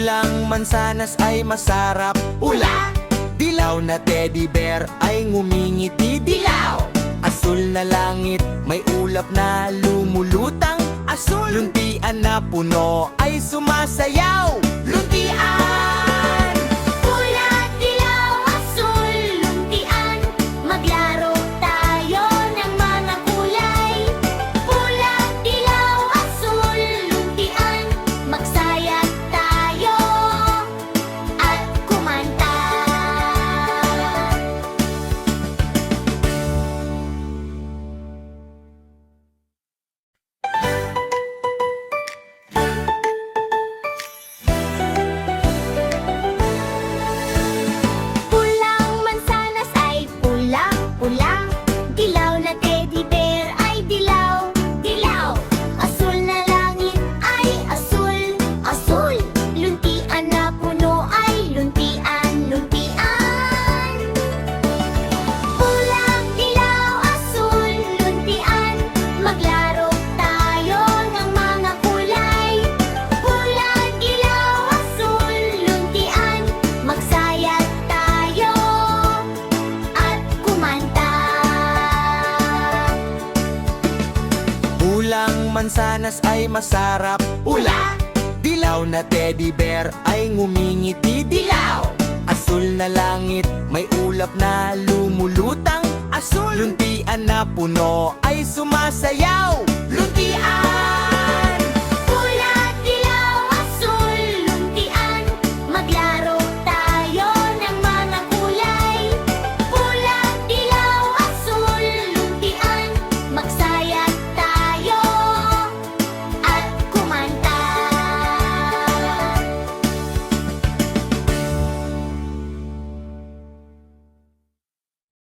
Pulang mansanas ay masarap. Pula! Dilaw na teddy bear ay ngumingiti. Dilaw! Asul na langit, may ulap na lumulutang. Asul! Luntian na puno ay sumasayaw. Luntian! Pula, dilaw, asul, luntian, maglaro tayo ng mga kulay. Pula, dilaw, asul, luntian, magsaya tayo at kumanta. Pulang mansanas ay pulang-pulang, dilaw na teddy bear ay dilaw-dilaw. Asul na langit ay asul-asul, luntian na puno ay luntian-luntian. Pulang, dilaw, asul, luntian, maglaro tayo ng mga kulay. Pulang, dilaw, asul, luntian, magsaya tayo at kumanta. Pulang mansanas ay masarap. Pula! Dilaw na teddy bear ay ngumingiti. Dilaw! Asul na langit, may ulap na lumulutang. Asul! Luntian na puno ay sumasayaw.